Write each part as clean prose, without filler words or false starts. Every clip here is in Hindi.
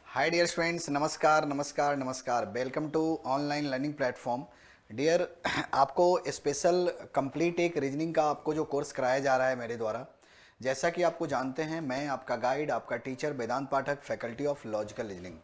हाय डियर स्टूडेंट्स, नमस्कार नमस्कार नमस्कार। Welcome to online learning platform. Dear आपको स्पेशल कंप्लीट एक रीजनिंग का आपको जो कोर्स कराया जा रहा है मेरे द्वारा। जैसा कि आपको जानते हैं, मैं आपका गाइड, आपका teacher Vedant Pathak, faculty of logical reasoning.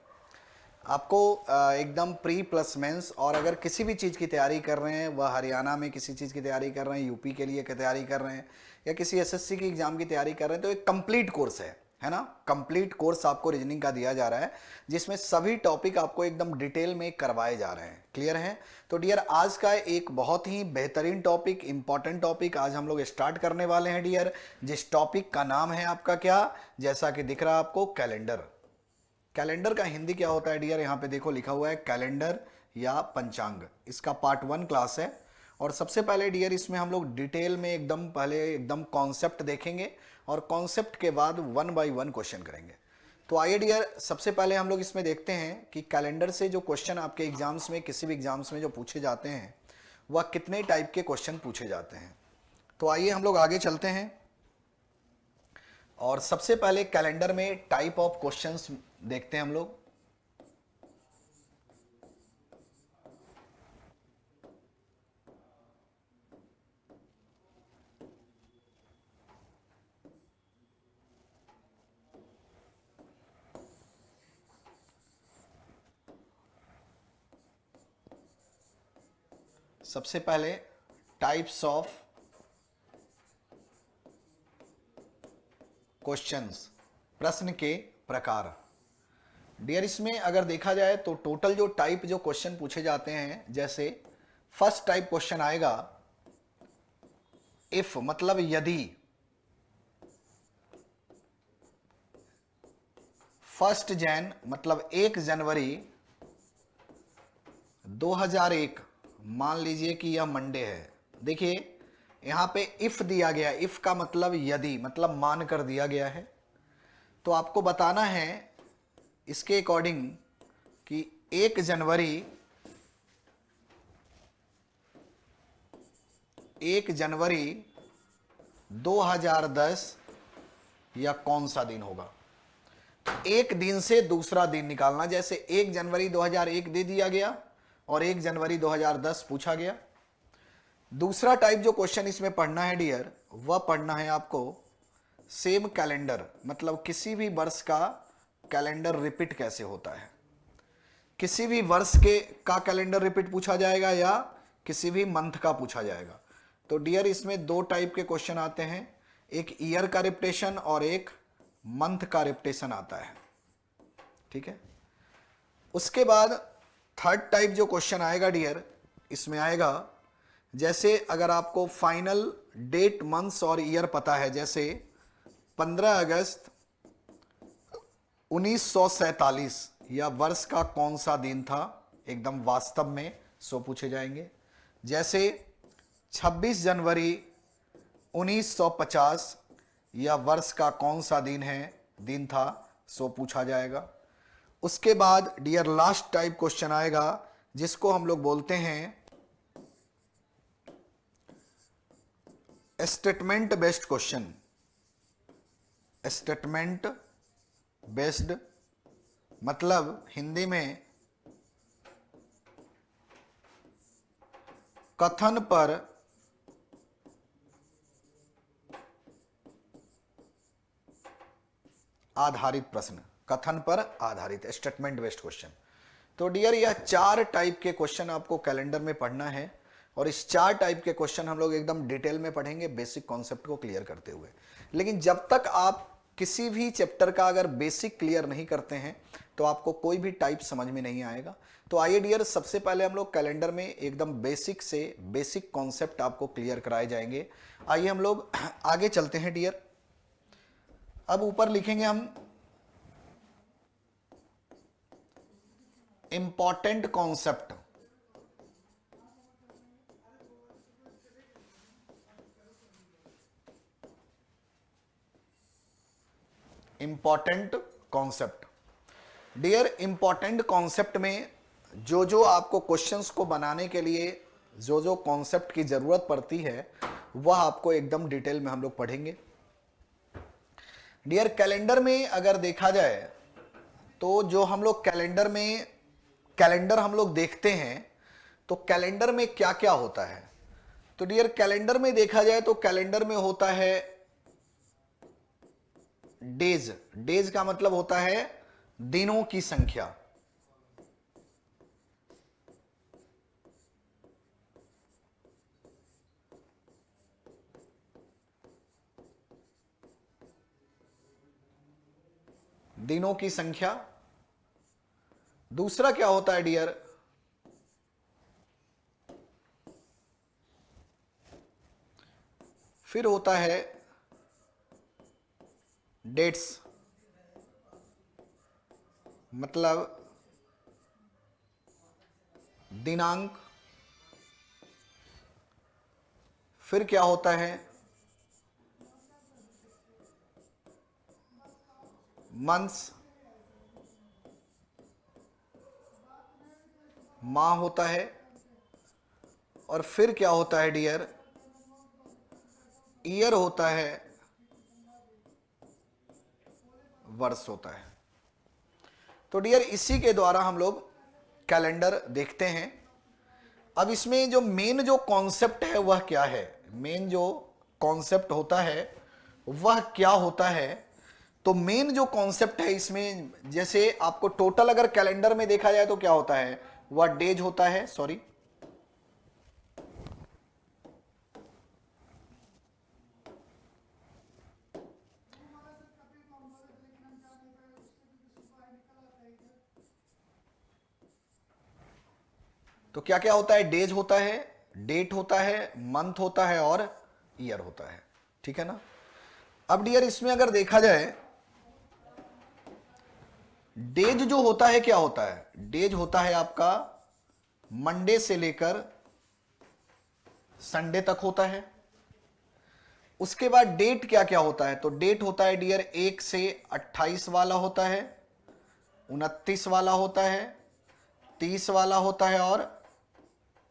आपको एकदम प्री प्लस मेंस, और अगर किसी भी चीज़ की तैयारी कर रहे हैं, वह हरियाणा में किसी चीज़ की तैयारी कर रहे हैं, यूपी के लिए की तैयारी कर रहे हैं, या किसी एसएससी की एग्ज़ाम की तैयारी कर रहे हैं, तो एक कंप्लीट कोर्स है ना। कंप्लीट कोर्स आपको रीजनिंग का दिया जा रहा है, जिसमें सभी टॉपिक आपको एकदम डिटेल में करवाए जा रहे हैं। क्लियर है? तो डियर, आज का एक बहुत ही बेहतरीन टॉपिक, इंपॉर्टेंट टॉपिक आज हम लोग स्टार्ट करने वाले हैं डियर, जिस टॉपिक का नाम है आपका क्या, जैसा कि दिख रहा है आपको, कैलेंडर। कैलेंडर का हिंदी क्या होता है डियर? यहाँ पे देखो लिखा हुआ है कैलेंडर या पंचांग। इसका पार्ट 1 क्लास है। और सबसे पहले डियर, इसमें हम लोग डिटेल में एकदम पहले एकदम कॉन्सेप्ट देखेंगे, और कॉन्सेप्ट के बाद 1 बाय 1 क्वेश्चन करेंगे। तो आइए डियर, सबसे पहले हम लोग इसमें देखते हैं कि कैलेंडर से जो क्वेश्चन आपके एग्जाम्स में, किसी भी एग्जाम्स में जो पूछे जाते हैं, वह कितने टाइप के क्वेश्चन पूछे जाते हैं। तो आइए हम लोग आगे चलते हैं, और सबसे पहले कैलेंडर में टाइप ऑफ क्वेश्चंस देखते हैं हम लोग। सबसे पहले टाइप्स ऑफ क्वेश्चंस, प्रश्न के प्रकार। डियर, इसमें अगर देखा जाए तो टोटल जो टाइप जो क्वेश्चन पूछे जाते हैं, जैसे फर्स्ट टाइप क्वेश्चन आएगा इफ, मतलब यदि। फर्स्ट जैन मतलब 1 जनवरी 2001, मान लीजिए कि यह मंडे है। देखिए यहां पे इफ दिया गया, इफ का मतलब यदि, मतलब मान कर दिया गया है। तो आपको बताना है इसके अकॉर्डिंग कि 1 जनवरी 2010 या कौन सा दिन होगा। एक दिन से दूसरा दिन निकालना, जैसे 1 जनवरी 2001 दे दिया गया और 1 जनवरी 2010 पूछा गया। दूसरा टाइप जो क्वेश्चन इसमें पढ़ना है डियर, वह पढ़ना है आपको सेम कैलेंडर, मतलब किसी भी वर्ष का कैलेंडर रिपीट कैसे होता है। किसी भी वर्ष के का कैलेंडर रिपीट पूछा जाएगा या किसी भी मंथ का पूछा जाएगा। तो डियर, इसमें 2 टाइप के क्वेश्चन आते हैं, एक ईयर का रिपीटेशन और एक मंथ का रिपीटेशन आता है। ठीक है। उसके बाद थर्ड टाइप जो क्वेश्चन आएगा डियर, इसमें आएगा जैसे अगर आपको फाइनल डेट, मंथ्स और ईयर पता है, जैसे 15 अगस्त 1947 या वर्ष का कौन सा दिन था एकदम वास्तव में, सो पूछे जाएंगे। जैसे 26 जनवरी 1950 या वर्ष का कौन सा दिन था, सो पूछा जाएगा। उसके बाद डियर लास्ट टाइप क्वेश्चन आएगा, जिसको हम लोग बोलते हैं statement based question. Statement based मतलब हिंदी में कथन पर आधारित प्रश्न, कथन पर आधारित स्टेटमेंट बेस्ड क्वेश्चन। तो डियर, यह 4 टाइप के क्वेश्चन आपको कैलेंडर में पढ़ना है, और इस 4 टाइप के क्वेश्चन हम लोग एकदम डिटेल में पढ़ेंगे, बेसिक कॉन्सेप्ट को क्लियर करते हुए। लेकिन जब तक आप किसी भी चैप्टर का अगर बेसिक क्लियर नहीं करते हैं, तो आपको कोई भी टाइप समझ में नहीं आएगा। तो आइए डियर, सबसे पहले हम लोग कैलेंडर में एकदम बेसिक से बेसिक कॉन्सेप्ट आपको क्लियर कराए जाएंगे। आइए हम लोग आगे चलते हैं डियर। अब ऊपर लिखेंगे हम important concept. Important concept. Dear, important concept में जो जो आपको क्वेश्चंस को बनाने के लिए जो जो कॉन्सेप्ट की जरूरत पड़ती है, वह आपको एकदम डिटेल में हम लोग पढ़ेंगे। डियर, कैलेंडर में अगर देखा जाए तो जो हम लोग कैलेंडर हम लोग देखते हैं, तो कैलेंडर में क्या क्या होता है? तो डियर कैलेंडर में देखा जाए तो कैलेंडर में होता है डेज। डेज का मतलब होता है दिनों की संख्या। दिनों की संख्या। दूसरा क्या होता है डियर? फिर होता है डेट्स, मतलब दिनांक। फिर क्या होता है? मंथ्स, माह होता है। और फिर क्या होता है डियर? ईयर होता है, वर्ष होता है। तो डियर इसी के द्वारा हम लोग कैलेंडर देखते हैं। अब इसमें जो मेन जो कॉन्सेप्ट है वह क्या है? मेन जो कॉन्सेप्ट होता है वह क्या होता है? तो मेन जो कॉन्सेप्ट है इसमें, जैसे आपको टोटल अगर कैलेंडर में देखा जाए तो क्या होता है? वह डेज होता है, सॉरी, तो क्या क्या होता है? डेज होता है, डेट होता है, मंथ होता है और ईयर होता है। ठीक है ना? अब डियर इसमें अगर देखा जाए, डेज जो होता है क्या होता है? डेज होता है आपका मंडे से लेकर संडे तक होता है। उसके बाद डेट क्या क्या होता है? तो डेट होता है डियर 1 से 28 वाला होता है, 29 वाला होता है, 30 वाला होता है और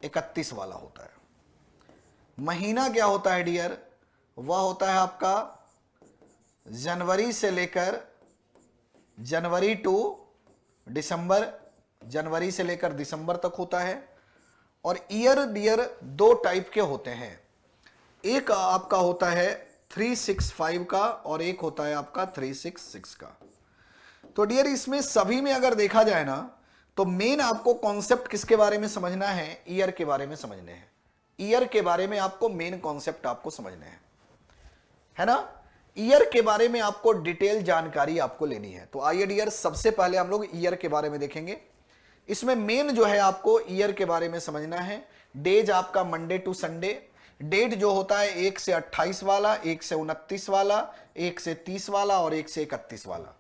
31 वाला होता है। महीना क्या होता है डियर? वह होता है आपका जनवरी से लेकर जनवरी टू दिसंबर, जनवरी से लेकर दिसंबर तक होता है। और ईयर डियर दो टाइप के होते हैं, एक आपका होता है 365 का और एक होता है आपका 366 का। तो डियर इसमें सभी में अगर देखा जाए ना, तो मेन आपको कॉन्सेप्ट किसके बारे में समझना है? ईयर के बारे में समझने हैं। ईयर के बारे में आपको मेन कॉन्सेप्ट आपको समझने हैं, है ना? ईयर के बारे में आपको डिटेल जानकारी आपको लेनी है। तो आइए डियर सबसे पहले हम लोग ईयर के बारे में देखेंगे। इसमें मेन जो है आपको ईयर के बारे में समझना है। डेज आपका मंडे टू संडे। डेट जो होता है 1 से 28 वाला, 1 से 29 वाला, 1 से 30 वाला और 1 से 31 वाला।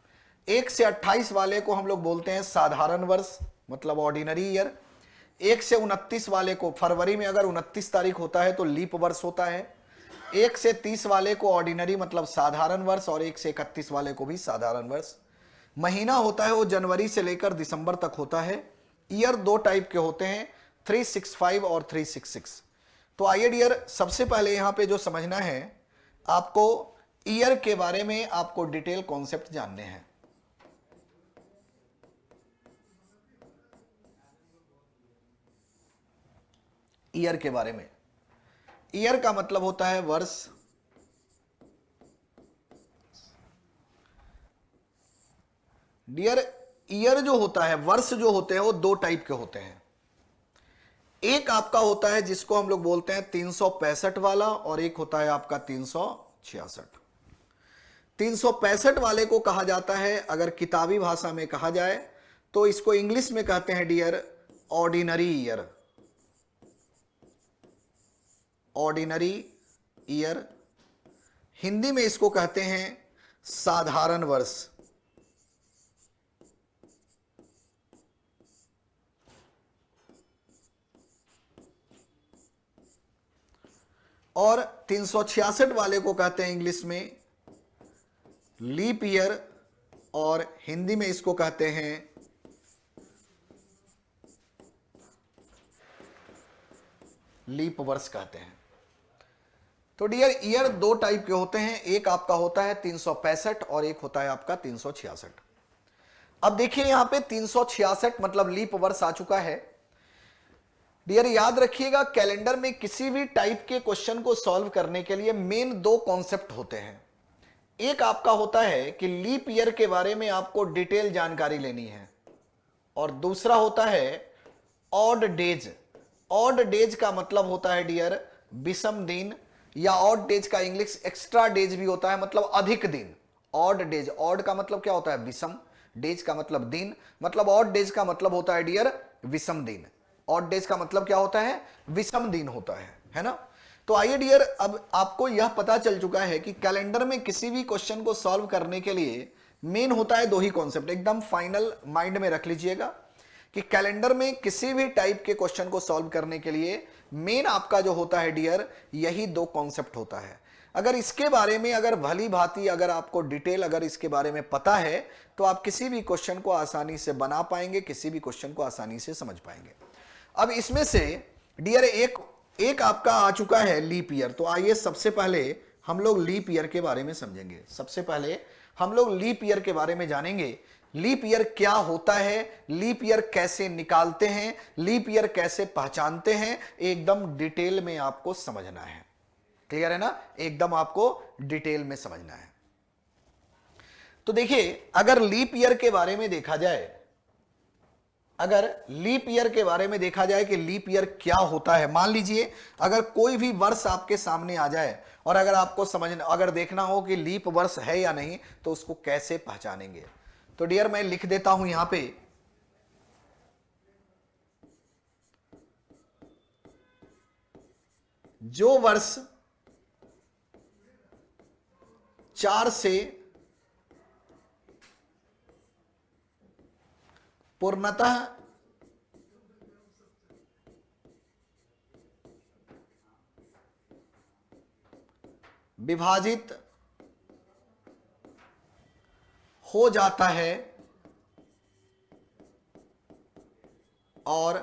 1 से 28 वाले को हम लोग बोलते हैं साधारण वर्ष, मतलब ऑर्डिनरी ईयर। 1 से 29 वाले को, फरवरी में अगर 29 तारीख होता है तो लीप वर्ष होता है। 1 से 30 वाले को ऑर्डिनरी मतलब साधारण वर्ष, और 1 से 31 वाले को भी साधारण वर्ष। महीना होता है वो जनवरी से लेकर दिसंबर तक होता है। ईयर दो टाइप के होते हैं, 365 और 366। तो आइए डियर सबसे पहले यहां पे जो समझना है आपको, ईयर के बारे में आपको डिटेल कॉन्सेप्ट जानने हैं। ईयर के बारे में, ईयर का मतलब होता है वर्ष। डियर ईयर जो होता है, वर्ष जो होते हैं वो दो टाइप के होते हैं। एक आपका होता है जिसको हम लोग बोलते हैं 365 वाला, और एक होता है आपका 366। 365 वाले को कहा जाता है, अगर किताबी भाषा में कहा जाए तो इसको इंग्लिश में कहते हैं dear ordinary year. Ordinary year. Hindi में इसको कहते हैं साधारण वर्ष। और 366 वाले को कहते हैं इंग्लिश में लीप ईयर, और हिंदी में इसको कहते हैं लीप वर्ष कहते हैं। तो डियर ईयर दो टाइप के होते हैं, एक आपका होता है 365 और एक होता है आपका 366। अब देखिए यहां पे 366 मतलब लीप वर्ष आ चुका है। डियर याद रखिएगा, कैलेंडर में किसी भी टाइप के क्वेश्चन को सॉल्व करने के लिए मेन दो कॉन्सेप्ट होते हैं। एक आपका होता है कि लीप ईयर के बारे में आपको डिटेल जानकारी लेनी है, और दूसरा होता है ऑड डेज। ऑड डेज का मतलब होता है डियर विषम दिन, या ऑड डेज का इंग्लिश एक्स्ट्रा डेज भी होता है, मतलब अधिक दिन। ऑड डेज, ऑड का मतलब क्या होता है विषम, डेज का मतलब दिन, मतलब ऑड डेज का मतलब होता है डियर विषम दिन। ऑड डेज का मतलब क्या होता है, विषम दिन होता है ना। तो आइए डियर, अब आपको यह पता चल चुका है कि कैलेंडर में किसी भी क्वेश्चन को सॉल्व करने के लिए मेन होता है दो ही कॉन्सेप्ट। एकदम फाइनल माइंड में रख लीजिएगा कि कैलेंडर में किसी भी टाइप के क्वेश्चन को सॉल्व करने के लिए मेन आपका जो होता है डियर, यही दो कॉन्सेप्ट होता है। अगर इसके बारे में अगर भली भांति अगर आपको डिटेल अगर इसके बारे में पता है, तो आप किसी भी क्वेश्चन को आसानी से बना पाएंगे, किसी भी क्वेश्चन को आसानी से समझ पाएंगे। अब इसमें से डियर एक आपका आ चुका है लीप ईयर। तो आइए सबसे पहले हम लोग लीप ईयर के बारे में समझेंगे। सबसे पहले हम लोग लीप ईयर के बारे में जानेंगे। लीप ईयर क्या होता है, लीप ईयर कैसे निकालते हैं, लीप ईयर कैसे पहचानते हैं, एकदम डिटेल में आपको समझना है। क्लियर है ना, एकदम आपको डिटेल में समझना है। तो देखिए, अगर लीप ईयर के बारे में देखा जाए, अगर लीप ईयर के बारे में देखा जाए कि लीप ईयर क्या होता है, मान लीजिए अगर कोई भी वर्ष आपके सामने आ जाए और अगर आपको समझना, अगर देखना हो कि लीप वर्ष है या नहीं, तो उसको कैसे पहचानेंगे। तो डियर मैं लिख देता हूं यहां पे, जो वर्ष 4 से पूर्णतः विभाजित हो जाता है और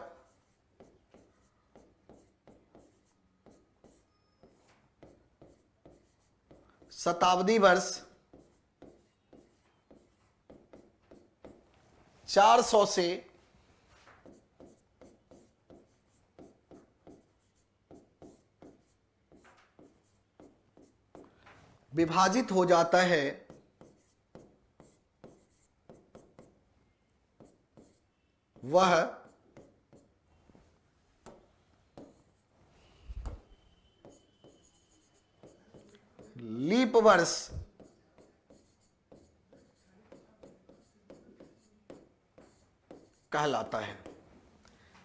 शताब्दी वर्ष 400 से विभाजित हो जाता है वह लीप वर्ष कहलाता है।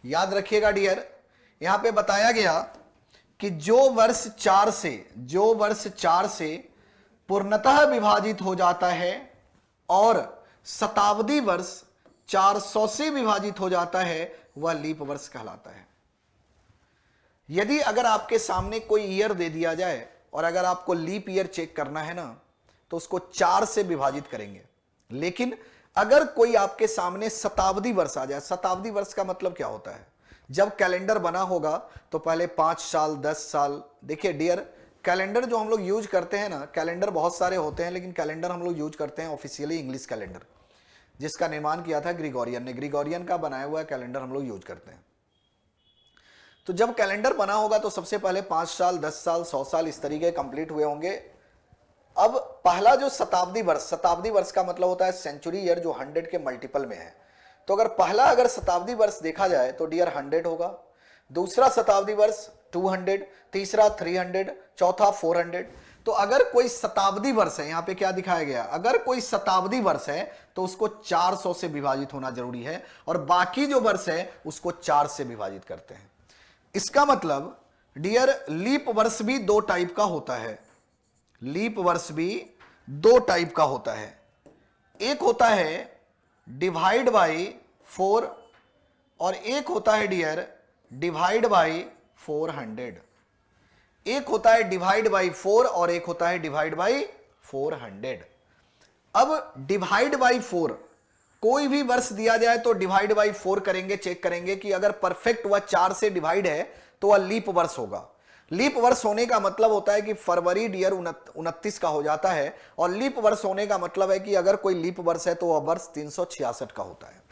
याद रखिएगा डियर, यहां पे बताया गया कि जो वर्ष 4 से पूर्णतः विभाजित हो जाता है और शताब्दी वर्ष 400 से विभाजित हो जाता है, वह लीप वर्ष कहलाता है। यदि अगर आपके सामने कोई ईयर दे दिया जाए और अगर आपको लीप ईयर चेक करना है ना, तो उसको 4 से विभाजित करेंगे। लेकिन अगर कोई आपके सामने शताब्दी वर्ष आ जाए, शताब्दी वर्ष का मतलब क्या होता है, जब कैलेंडर बना होगा तो पहले 5 साल 10 साल। देखिए डियर, कैलेंडर जो हम लोग यूज करते हैं ना, कैलेंडर बहुत सारे होते हैं, लेकिन कैलेंडर हम लोग यूज करते हैं ऑफिशियली इंग्लिश कैलेंडर, जिसका निर्माण किया था ग्रिगोरियन ने। ग्रिगोरियन का बनाया हुआ कैलेंडर हम लोग यूज करते हैं। तो जब कैलेंडर बना होगा तो सबसे पहले 5 साल 10 साल 100 साल इस तरीके कंप्लीट हुए होंगे। अब पहला जो शताब्दी वर्ष का मतलब होता है सेंचुरी ईयर, जो 100 के मल्टीपल में है। तो अगर पहला अगर शताब्दी वर्ष देखा जाए तो डियर 100 होगा, दूसरा शताब्दी वर्ष 200, तीसरा 300, चौथा 400। तो अगर कोई शताब्दी वर्ष है, यहां पे क्या दिखाया गया, अगर कोई शताब्दी वर्ष है तो उसको 400 से विभाजित होना जरूरी है, और बाकी जो वर्ष है उसको 4 से विभाजित करते हैं। इसका मतलब डियर लीप वर्ष भी 2 टाइप का होता है। लीप वर्ष भी 2 टाइप का होता है। एक होता है डिवाइड बाई 4 और एक होता है डियर डिवाइड बाई 400। एक होता है डिवाइड बाई 4 और एक होता है डिवाइड बाई 400। अब डिवाइड बाई 4, कोई भी वर्ष दिया जाए तो डिवाइड बाई 4 करेंगे, चेक करेंगे कि अगर परफेक्ट वह 4 से डिवाइड है तो वह लीप वर्ष होगा। लीप वर्ष होने का मतलब होता है कि फरवरी डियर 29 का हो जाता है, और लीप वर्ष होने का मतलब है कि अगर कोई लीप वर्ष है तो वह वर्ष 366 का होता है।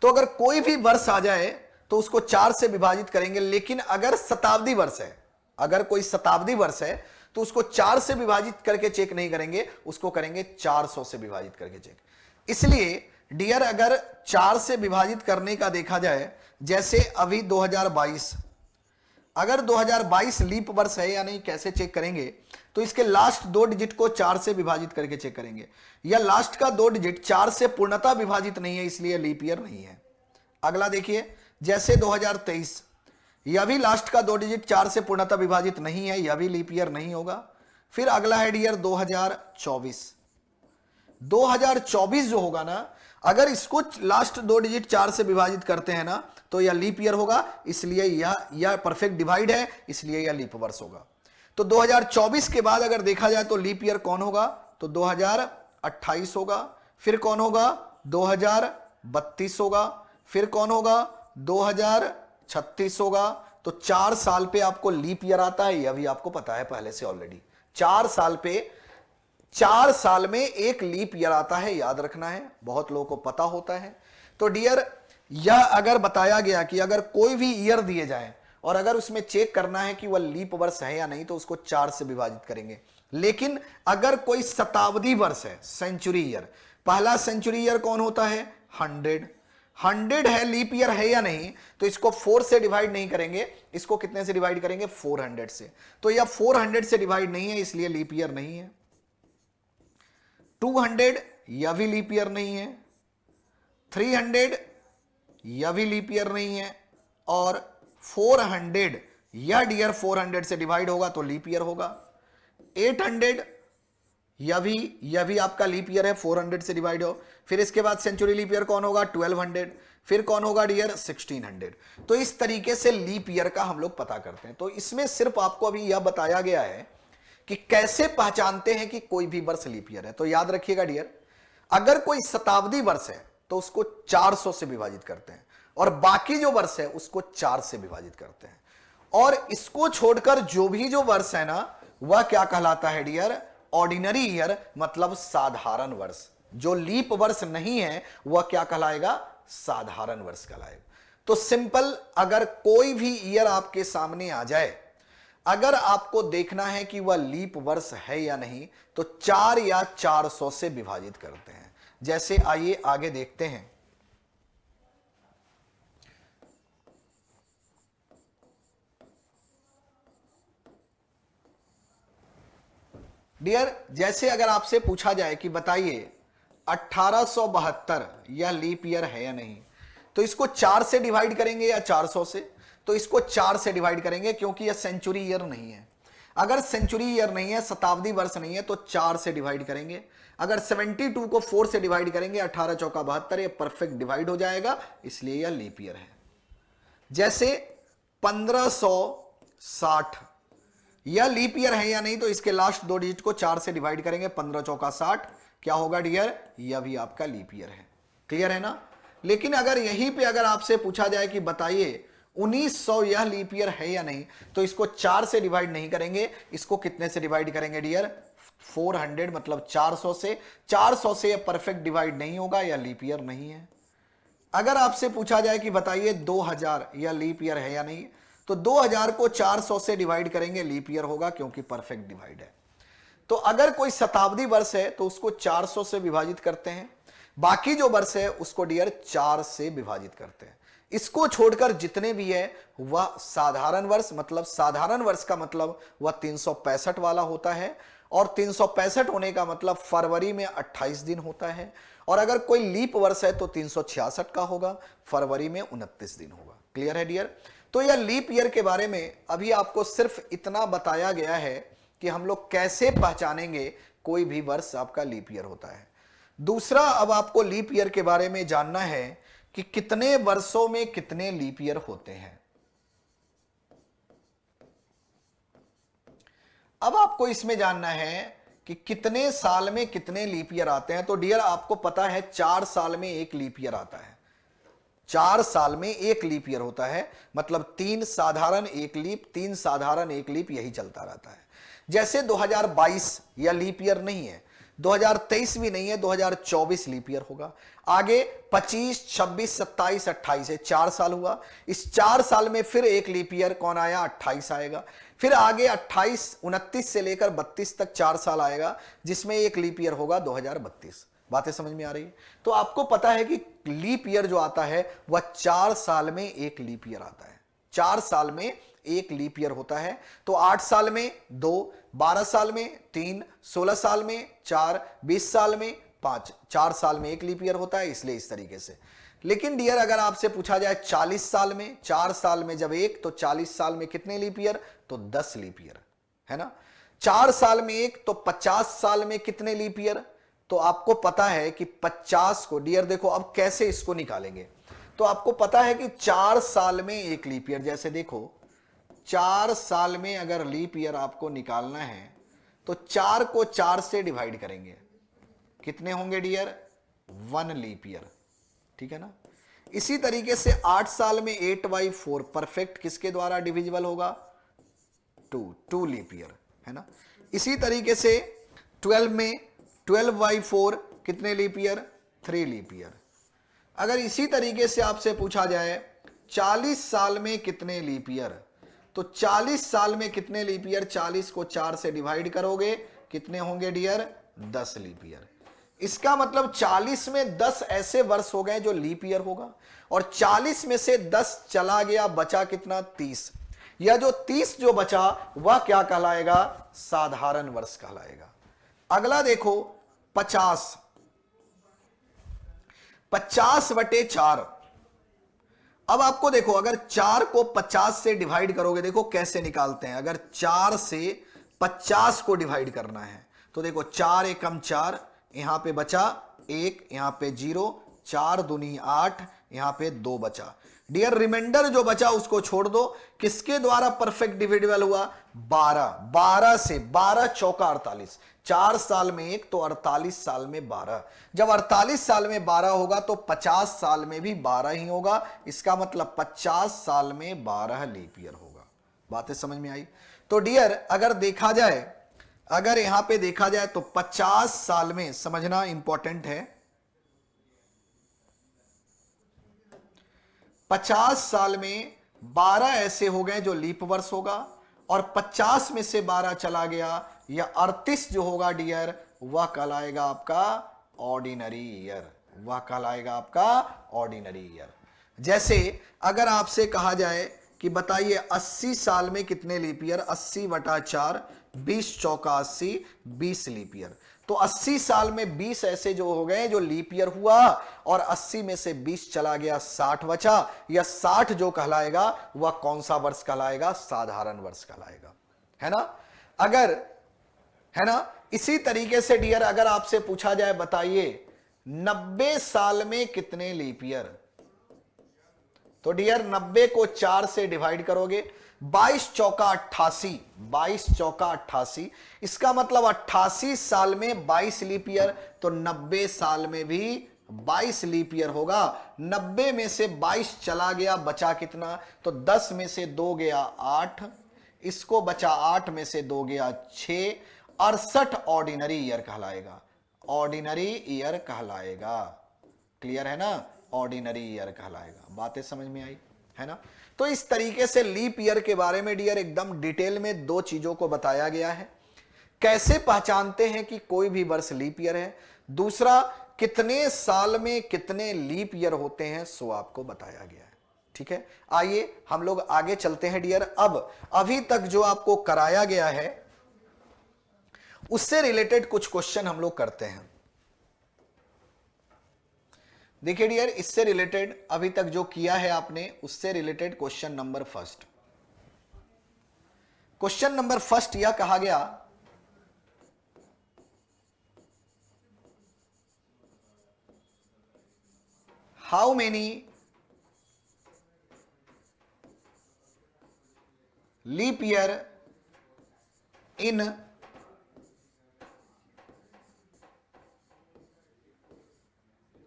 तो अगर कोई भी वर्ष आ जाए तो उसको 4 से विभाजित करेंगे, लेकिन अगर शताब्दी वर्ष है, अगर कोई शताब्दी वर्ष है तो उसको 4 से विभाजित करके चेक नहीं करेंगे, उसको करेंगे 400 से विभाजित करके चेक। इसलिए डियर अगर 4 से विभाजित करने का देखा जाए, जैसे अभी 2022, अगर 2022 लीप वर्ष है या नहीं कैसे चेक करेंगे, तो इसके लास्ट 2 डिजिट को 4 से विभाजित करके चेक करेंगे, या लास्ट का 2 डिजिट 4 से पूर्णतः विभाजित नहीं है इसलिए लीप ईयर नहीं है। अगला देखिए, जैसे 2023, यह भी लास्ट का 2 डिजिट 4 से पूर्णतः विभाजित नहीं है, यह भी लीप ईयर नहीं होगा। फिर अगला है डियर 2024, 2024 जो होगा ना, अगर इसको लास्ट 2 डिजिट 4 से विभाजित करते हैं ना तो यह लीप ईयर होगा, इसलिए यह परफेक्ट डिवाइड है, इसलिए यह लीप वर्ष होगा। तो 2024 के बाद अगर देखा जाए तो लीप ईयर कौन होगा, तो 2028 होगा। फिर कौन होगा, 2032 होगा। फिर कौन होगा, 2036 होगा। तो 4 साल पे आपको लीप ईयर आता है, यह भी आपको पता है पहले से ऑलरेडी। 4 साल पे, 4 साल में एक लीप ईयर आता है, याद रखना है, बहुत लोगों को पता होता है। तो डियर यह अगर बताया गया कि अगर कोई भी ईयर दिए जाए और अगर उसमें चेक करना है कि वह लीप वर्ष है या नहीं, तो उसको 4 से विभाजित करेंगे। लेकिन अगर कोई शताब्दी वर्ष है, सेंचुरी ईयर, पहला सेंचुरी ईयर कौन होता है, 100 है, लीप ईयर है या नहीं, तो इसको 4 से डिवाइड नहीं करेंगे, इसको कितने से डिवाइड करेंगे, 400 से। तो यह 400 से डिवाइड नहीं है, इसलिए लीप ईयर नहीं है। 200 यह भी लीप ईयर नहीं है। 300 यह भी लीप ईयर नहीं है। और 400 यह डियर 400 से डिवाइड होगा तो लीप ईयर होगा। 800 यह भी आपका लीप ईयर है, 400 से डिवाइड हो। फिर इसके बाद सेंचुरी लीप ईयर कौन होगा, 1200। फिर कौन होगा डियर, 1600। तो इस तरीके से लीप ईयर का हम लोग पता करते हैं। तो इसमें सिर्फ आपको अभी यह बताया गया है कि कैसे पहचानते हैं कि कोई भी वर्ष लीप ईयर है। तो याद रखिएगा डियर, अगर कोई शताब्दी वर्ष है तो उसको 400 से विभाजित करते हैं, और बाकी जो वर्ष है उसको 4 से विभाजित करते हैं। और इसको छोड़कर जो वर्ष है ना, वह क्या कहलाता है डियर, ऑर्डिनरी ईयर, मतलब साधारण वर्ष। जो लीप वर्ष नहीं है वह क्या कहलाएगा, साधारण वर्ष कहलाएगा। तो सिंपल, अगर कोई भी ईयर आपके सामने आ जाए, अगर आपको देखना है कि वह लीप वर्ष है या नहीं, तो 4 या 400 से विभाजित करते हैं। जैसे आइए आगे देखते हैं। डियर, जैसे अगर आपसे पूछा जाए कि बताइए 1872 यह लीप ईयर है या नहीं, तो इसको 4 से डिवाइड करेंगे या 400 से, तो इसको 4 से डिवाइड करेंगे, क्योंकि यह सेंचुरी ईयर नहीं है। अगर सेंचुरी ईयर नहीं है, शताब्दी वर्ष नहीं है, तो 4 से डिवाइड करेंगे। अगर 72 को 4 से डिवाइड करेंगे, 18 चौका 72, यह परफेक्ट डिवाइड हो जाएगा, इसलिए यह लीप ईयर है। जैसे 1560 यह लीप ईयर है या नहीं, तो इसके लास्ट 2 डिजिट को 4 से डिवाइड करेंगे, 15 चौका 60, क्या होगा डियर, यह भी आपका लीप ईयर है। क्लियर है ना। लेकिन अगर यहीं पे अगर आपसे पूछा जाए कि बताइए 1900 यह लीप ईयर है या नहीं, तो इसको 4 से डिवाइड नहीं करेंगे, इसको कितने से डिवाइड करेंगे डियर, 400, मतलब 400 से। 400 से यह परफेक्ट डिवाइड नहीं होगा, यह लीप ईयर नहीं है। अगर आपसे पूछा जाए कि बताइए 2000 यह लीप ईयर है या नहीं, तो 2000 को 400 से डिवाइड करेंगे, लीप ईयर होगा, क्योंकि परफेक्ट डिवाइड है। तो अगर कोई शताब्दी वर्ष है तो उसको 400 से विभाजित करते हैं, बाकी जो वर्ष है उसको डियर 4 से विभाजित करते हैं। इसको छोड़कर जितने भी है वह साधारण वर्ष, मतलब साधारण वर्ष का मतलब वह 365 वाला होता है, और 365 होने का मतलब फरवरी में 28 दिन होता है। और अगर कोई लीप वर्ष है तो 366 का होगा, फरवरी में 29 दिन होगा। क्लियर है डियर। तो यह लीप ईयर के बारे में अभी आपको सिर्फ इतना बताया गया है कि हम लोग कैसे पहचानेंगे कोई भी वर्ष आपका लीप ईयर होता है। दूसरा, अब आपको लीप ईयर के बारे में जानना है कि कितने वर्षों में कितने लीप ईयर होते हैं। अब आपको इसमें जानना है कि कितने साल में कितने लीप ईयर आते हैं। तो डियर आपको पता है 4 साल में एक लीप ईयर आता है। 4 साल में एक लीप ईयर होता है, मतलब 3 साधारण एक लीप, 3 साधारण एक लीप, यही चलता रहता है। जैसे 2022 या लीप ईयर नहीं है, 2023 भी नहीं है, 2024 लीप ईयर होगा। आगे 25, 26, 27, 28 है, 4 साल हुआ। इस 4 साल में फिर एक लीप ईयर कौन आया, 28 आएगा। फिर आगे 28, 29 से लेकर 32 तक 4 साल आएगा, जिसमें एक लीप ईयर होगा 2032। बातें समझ में आ रही है? तो आपको पता है कि लीप ईयर जो आता है वह 4 साल में एक लीप ईयर आता है। 4 साल में एक लीप ईयर होता है। तो 8 साल में 2, 12 साल में 3, 16 साल में 4, 20 साल में 5, 4 साल में एक लीप ईयर होता है, इसलिए इस तरीके से। लेकिन डियर अगर आपसे पूछा जाए 40 साल में, 4 साल में जब एक, तो 40 साल में कितने लीप ईयर, तो 10 लीप ईयर, है ना। 4 साल में एक, तो 50 साल में कितने लीप ईयर, तो आपको पता है कि 50 को, डियर देखो अब कैसे इसको निकालेंगे। तो आपको पता है कि 4 साल में एक लीप ईयर, जैसे देखो 4 साल में अगर लीप ईयर आपको निकालना है तो 4 को 4 से डिवाइड करेंगे, कितने होंगे डियर, 1 लीप ईयर, ठीक है ना। इसी तरीके से 8 साल में 8/4 परफेक्ट किसके द्वारा डिविजिबल होगा, 2 लीप ईयर, है ना। इसी तरीके से 12 में 12/4 कितने लीप ईयर, 3 लीप ईयर। अगर इसी तरीके से आपसे पूछा जाए 40 साल में कितने लीप ईयर, तो 40 साल में कितने लीप ईयर, 40 को 4 से डिवाइड करोगे, कितने होंगे डियर, 10 लीप ईयर। इसका मतलब 40 में 10 ऐसे वर्ष हो गए जो लीप ईयर होगा, और 40 में से 10 चला गया, बचा कितना, 30। या जो 30 जो बचा वह क्या कहलाएगा, साधारण वर्ष कहलाएगा। अगला देखो 50, 50/4। अब आपको देखो अगर 4 को 50 से डिवाइड करोगे, देखो कैसे निकालते हैं। अगर 4 से 50 को डिवाइड करना है तो देखो 4 एकम 4, यहां पे बचा 1, यहां पे 0, 4 दूनी 8, यहां पे 2 बचा। डियर रिमाइंडर जो बचा उसको छोड़ दो। किसके द्वारा परफेक्ट डिविजिबल हुआ, 12, 12 से, 12 चौका 48, 4 साल में एक, तो 48 साल में 12। जब 48 साल में 12 होगा तो 50 साल में भी 12 ही होगा। इसका मतलब 50 साल में 12 लीप ईयर होगा। बातें समझ में आई? तो डियर अगर देखा जाए, अगर यहां पे देखा जाए तो 50 साल में, समझना इंपॉर्टेंट है, 50 साल में 12 ऐसे हो गए जो लीप वर्ष होगा, और 50 में से 12 चला गया, या 38 जो होगा डियर वह कहलाएगा आपका ऑर्डिनरी ईयर, वह कहलाएगा आपका ऑर्डिनरी ईयर। जैसे अगर आपसे कहा जाए कि बताइए 80 साल में कितने लीप ईयर, 80/4, 20 चौका 80, 20 लीप ईयर। तो 80 साल में 20 ऐसे जो हो गए जो लीप ईयर हुआ, और 80 में से 20 चला गया, 60 बचा। या 60 जो कहलाएगा वह कौन सा वर्ष कहलाएगा, साधारण वर्ष कहलाएगा, है ना। अगर, है ना, इसी तरीके से डियर अगर आपसे पूछा जाए बताइए 90 साल में कितने लीप ईयर, तो डियर 90 को 4 से डिवाइड करोगे, 22 चौका 88, 22 चौका 88। इसका मतलब 88 साल में 22 लीप ईयर, तो 90 साल में भी 22 लीप ईयर होगा। 90 में से 22 चला गया, बचा कितना, तो 10 में से 2 गया 8, इसको बचा 8 में से 2 गया 6, 68 ऑर्डिनरी ईयर कहलाएगा, ऑर्डिनरी ईयर कहलाएगा। क्लियर है ना, ऑर्डिनरी ईयर कहलाएगा। बातें समझ में आई, है ना। तो इस तरीके से लीप ईयर के बारे में डियर एकदम डिटेल में 2 चीजों को बताया गया है। कैसे पहचानते हैं कि कोई भी वर्ष लीप ईयर है, दूसरा कितने साल में कितने लीप ईयर होते हैं, सो आपको बताया गया है। ठीक है, आइए हम लोग आगे चलते हैं डियर। अब अभी तक जो आपको कराया गया है उससे रिलेटेड कुछ क्वेश्चन हम लोग करते हैं। देखिए डियर, इससे रिलेटेड अभी तक जो किया है आपने उससे related question number first, question number first यह कहा गया, how many leap year in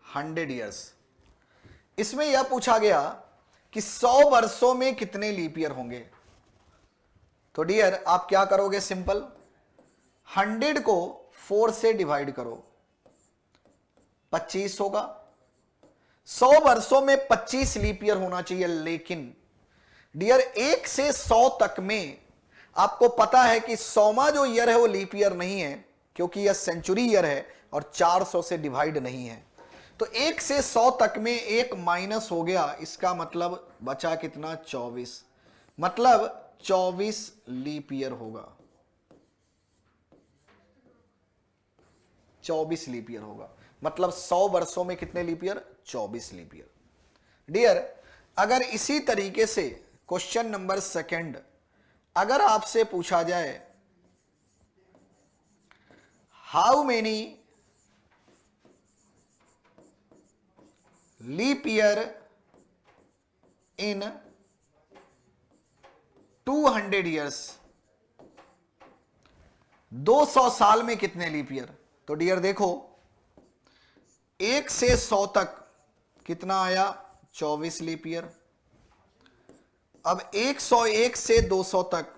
100 years. इसमें यह पूछा गया कि 100 वर्षों में कितने लीप ईयर होंगे। तो डियर आप क्या करोगे, सिंपल 100 को 4 से डिवाइड करो, 25 होगा। 100 वर्षों में 25 लीप ईयर होना चाहिए, लेकिन डियर 1 से 100 तक में आपको पता है कि 100वां जो ईयर है वो लीप ईयर नहीं है, क्योंकि यह सेंचुरी ईयर है और 400 से डिवाइड नहीं है। तो 1 से 100 तक में एक माइनस हो गया, इसका मतलब बचा कितना, 24, मतलब 24 लीप ईयर होगा, 24 लीप ईयर होगा। मतलब 100 वर्षों में कितने leap year, 24 leap year. Dear अगर इसी तरीके से क्वेश्चन नंबर 2 अगर आपसे पूछा जाए how many leap year in 200 years, 200 साल में कितने लीप ईयर। तो डियर देखो 1 से 100 तक कितना आया, 24 लीप ईयर। अब 101 से 200 तक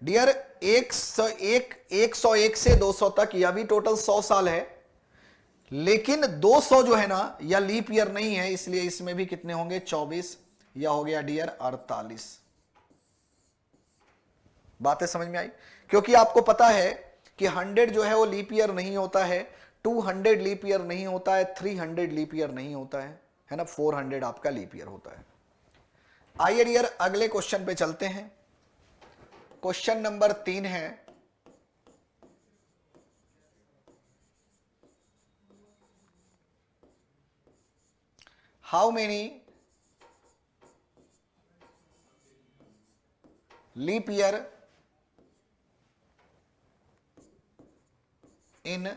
डियर 101 से 200 तक यह भी टोटल 100 साल है, लेकिन 200 जो है ना यह लीप ईयर नहीं है, इसलिए इसमें भी कितने होंगे, 24, यह हो गया डियर 48। बातें समझ में आई, क्योंकि आपको पता है कि 100 जो है वो लीप ईयर नहीं होता है, 200 लीप ईयर नहीं होता है, 300 लीप ईयर नहीं होता है ना, 400 आपका लीप ईयर होता है। आइए डियर अगले क्वेश्चन पे चलते हैं। क्वेश्चन नंबर 3 है, how many leap year in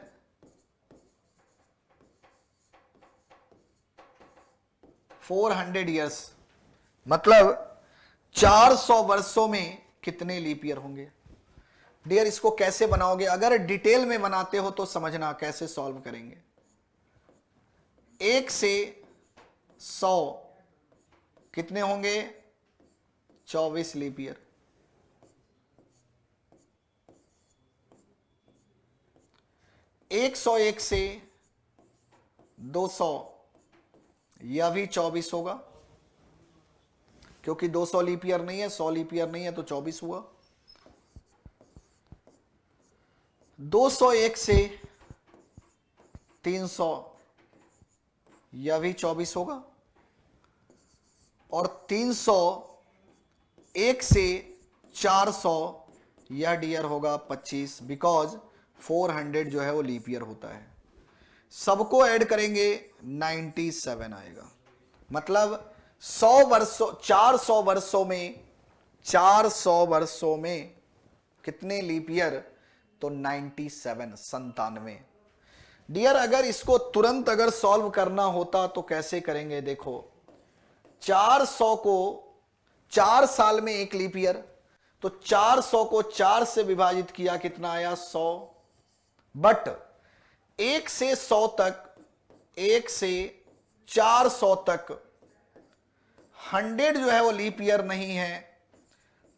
400 years, मतलब 400 वर्षों में कितने लीप ईयर होंगे। डियर इसको कैसे बनाओगे, अगर डिटेल में बनाते हो तो समझना कैसे सॉल्व करेंगे। 1 से 100 कितने होंगे, 24 लीप ईयर। 101 से 200 यह भी 24 होगा, क्योंकि 200 लीप ईयर नहीं है, 100 लीप ईयर नहीं है, तो 24 हुआ। 201 से 300 यह भी 24 होगा, और 301 से 400 यह डियर होगा 25, बिकॉज 400 जो है वो लीप ईयर होता है। सबको ऐड करेंगे 97 आएगा, मतलब 100 वर्षों 400 वर्षों में 400 वर्षों में कितने लीप ईयर, तो 97। डियर अगर इसको तुरंत अगर सॉल्व करना होता तो कैसे करेंगे, देखो 400 को 4 साल में एक लीप ईयर, तो 400 को 4 से विभाजित किया, कितना आया, 100। बट 1 से 100 तक, 1 से 400 तक 100 जो है वो लीप ईयर नहीं है,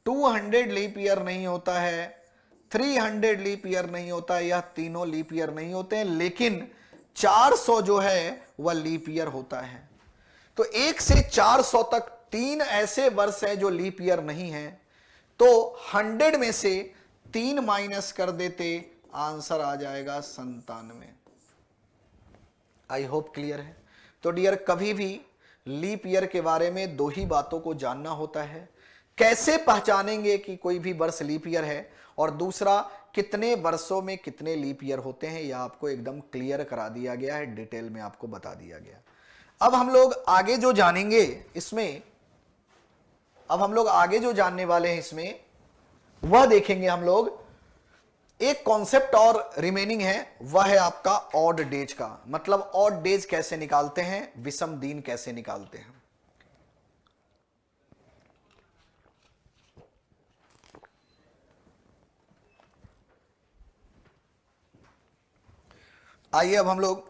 200 लीप ईयर नहीं होता है, 300 लीप ईयर नहीं होता है, यह तीनों लीप ईयर नहीं होते हैं, लेकिन 400 जो है वह लीप ईयर होता है। तो 1 से 400 तक 3 ऐसे वर्ष हैं जो लीप ईयर नहीं है, तो 100 में से 3 माइनस कर देते, आंसर आ जाएगा 97। आई होप क्लियर है। तो डियर कभी भी लीप ईयर के बारे में 2 ही बातों को जानना होता है, कैसे पहचानेंगे कि कोई भी वर्ष लीप ईयर है, और दूसरा कितने वर्षों में कितने लीप ईयर होते हैं, यह आपको एकदम क्लियर करा दिया गया है, डिटेल में आपको बता दिया गया। अब हम लोग आगे जो जानेंगे इसमें, अब हम लोग आगे जो जानने वाले हैं इसमें वह देखेंगे हम लोग, एक कॉन्सेप्ट और रिमेनिंग है, वह है आपका ऑड डेज का, मतलब ऑड डेज कैसे निकालते हैं, विषम दिन कैसे निकालते हैं। आइए अब हम लोग